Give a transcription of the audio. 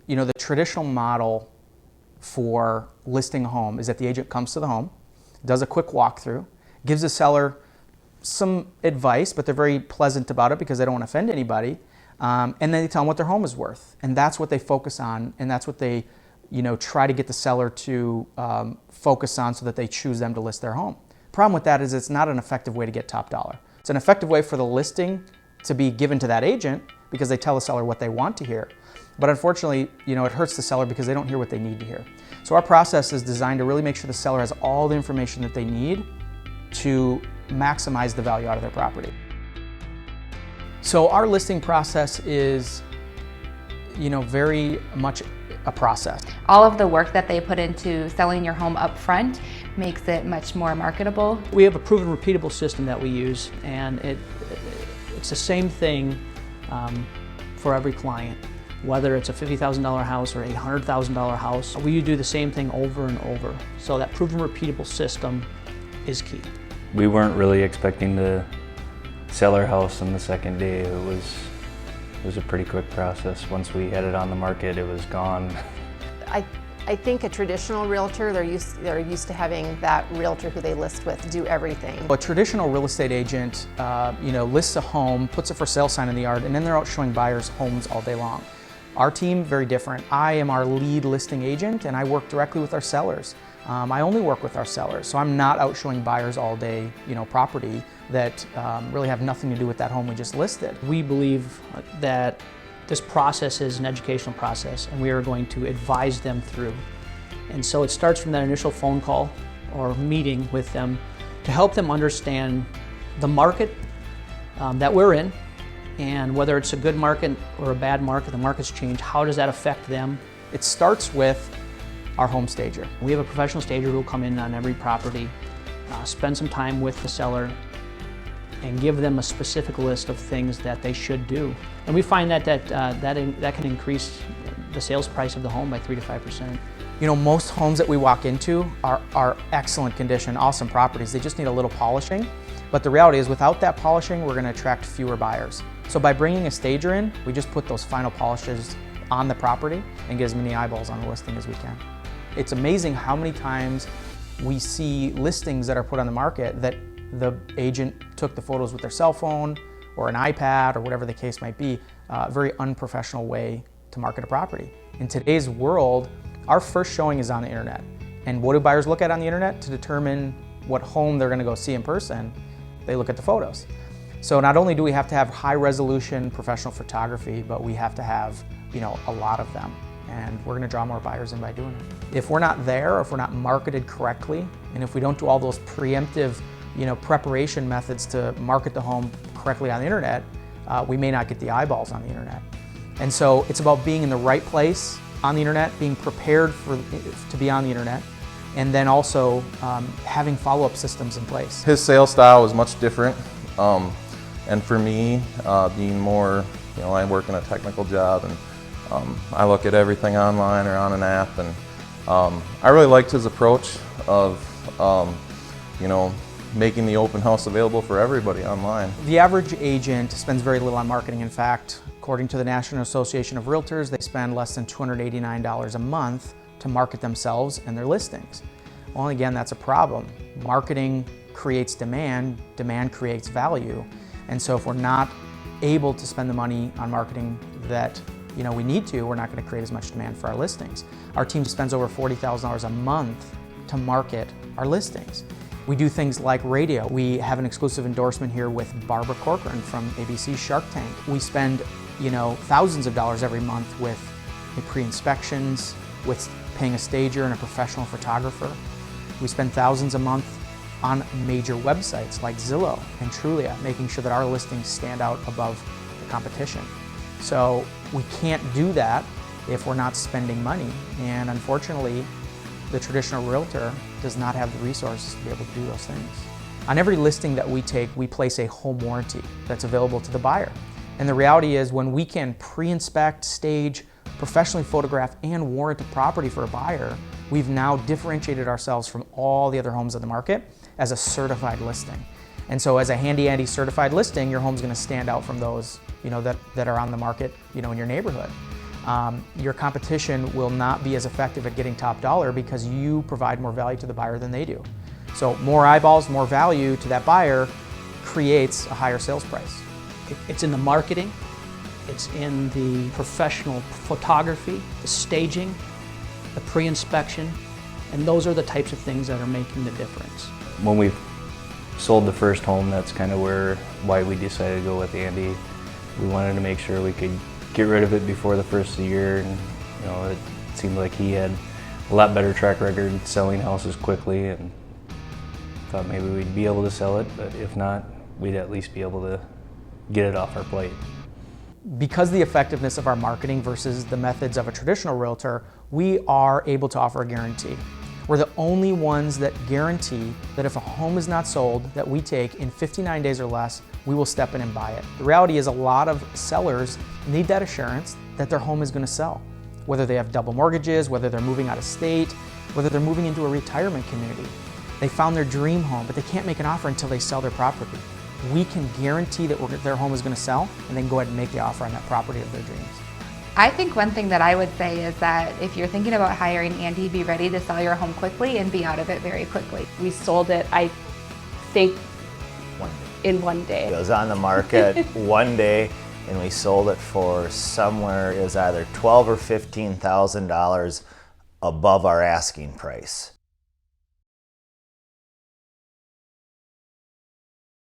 The traditional model for listing a home is that the agent comes to the home, does a quick walkthrough, gives the seller some advice, but they're very pleasant about it because they don't want to offend anybody, and then they tell them what their home is worth. And that's what they focus on, and that's what they try to get the seller to focus on so that they choose them to list their home. Problem with that is it's not an effective way to get top dollar. It's an effective way for the listing to be given to that agent because they tell the seller what they want to hear. But unfortunately, it hurts the seller because they don't hear what they need to hear. So our process is designed to really make sure the seller has all the information that they need to maximize the value out of their property. So our listing process is, very much a process. All of the work that they put into selling your home up front makes it much more marketable. We have a proven repeatable system that we use, and it's the same thing for every client. Whether it's a $50,000 house or a $100,000 house, we do the same thing over and over. So that proven repeatable system is key. We weren't really expecting to sell our house on the second day. It was a pretty quick process. Once we had it on the market, it was gone. I think a traditional realtor, they're used to having that realtor who they list with do everything. A traditional real estate agent, lists a home, puts a for sale sign in the yard, and then they're out showing buyers homes all day long. Our team, very different. I am our lead listing agent, and I work directly with our sellers. I only work with our sellers, so I'm not out showing buyers all day, property that really have nothing to do with that home we just listed. We believe that this process is an educational process, and we are going to advise them through. And so it starts from that initial phone call or meeting with them to help them understand the market that we're in, and whether it's a good market or a bad market, the market's changed, how does that affect them? It starts with our home stager. We have a professional stager who will come in on every property, spend some time with the seller, and give them a specific list of things that they should do. And we find that can increase the sales price of the home by 3 to 5%. Most homes that we walk into are excellent condition, awesome properties. They just need a little polishing. But the reality is, without that polishing, we're going to attract fewer buyers. So by bringing a stager in, we just put those final polishes on the property and get as many eyeballs on the listing as we can. It's amazing how many times we see listings that are put on the market that the agent took the photos with their cell phone or an iPad or whatever the case might be, a very unprofessional way to market a property. In today's world, our first showing is on the internet. And what do buyers look at on the internet to determine what home they're going to go see in person? They look at the photos. So not only do we have to have high resolution professional photography, but we have to have, a lot of them. And we're going to draw more buyers in by doing it. If we're not there, or if we're not marketed correctly, and if we don't do all those preemptive preparation methods to market the home correctly on the internet, we may not get the eyeballs on the internet. And so it's about being in the right place on the internet, being prepared to be on the internet, and then also having follow-up systems in place. His sales style was much different, and for me, being more, I work in a technical job, and I look at everything online or on an app, and I really liked his approach of, making the open house available for everybody online. The average agent spends very little on marketing. In fact, according to the National Association of Realtors, they spend less than $289 a month to market themselves and their listings. Well, again, that's a problem. Marketing creates demand, demand creates value. And so if we're not able to spend the money on marketing that we need to, we're not going to create as much demand for our listings. Our team spends over $40,000 a month to market our listings. We do things like radio. We have an exclusive endorsement here with Barbara Corcoran from ABC's Shark Tank. We spend, thousands of dollars every month with the pre-inspections, with paying a stager and a professional photographer. We spend thousands a month on major websites like Zillow and Trulia, making sure that our listings stand out above the competition. So we can't do that if we're not spending money. And unfortunately, the traditional realtor does not have the resources to be able to do those things. On every listing that we take, we place a home warranty that's available to the buyer. And the reality is, when we can pre-inspect, stage, professionally photograph, and warrant a property for a buyer, we've now differentiated ourselves from all the other homes on the market as a certified listing. And so as a Handy Andy certified listing, your home's going to stand out from those that are on the market in your neighborhood. your competition will not be as effective at getting top dollar because you provide more value to the buyer than they do. So more eyeballs, more value to that buyer creates a higher sales price. It's in the marketing, it's in the professional photography, the staging, the pre-inspection, and those are the types of things that are making the difference. When we sold the first home, that's kind of why we decided to go with Andy. We wanted to make sure we could get rid of it before the first of the year, and it seemed like he had a lot better track record selling houses quickly, and thought maybe we'd be able to sell it, but if not, we'd at least be able to get it off our plate. Because of the effectiveness of our marketing versus the methods of a traditional realtor, we are able to offer a guarantee. We're the only ones that guarantee that if a home is not sold that we take in 59 days or less, we will step in and buy it. The reality is a lot of sellers need that assurance that their home is going to sell. Whether they have double mortgages, whether they're moving out of state, whether they're moving into a retirement community. They found their dream home, but they can't make an offer until they sell their property. We can guarantee that their home is going to sell and then go ahead and make the offer on that property of their dreams. I think one thing that I would say is that if you're thinking about hiring Andy, be ready to sell your home quickly and be out of it very quickly. We sold it, I think, in one day. It was on the market one day, and we sold it for somewhere, it was either $12,000 or $15,000 above our asking price.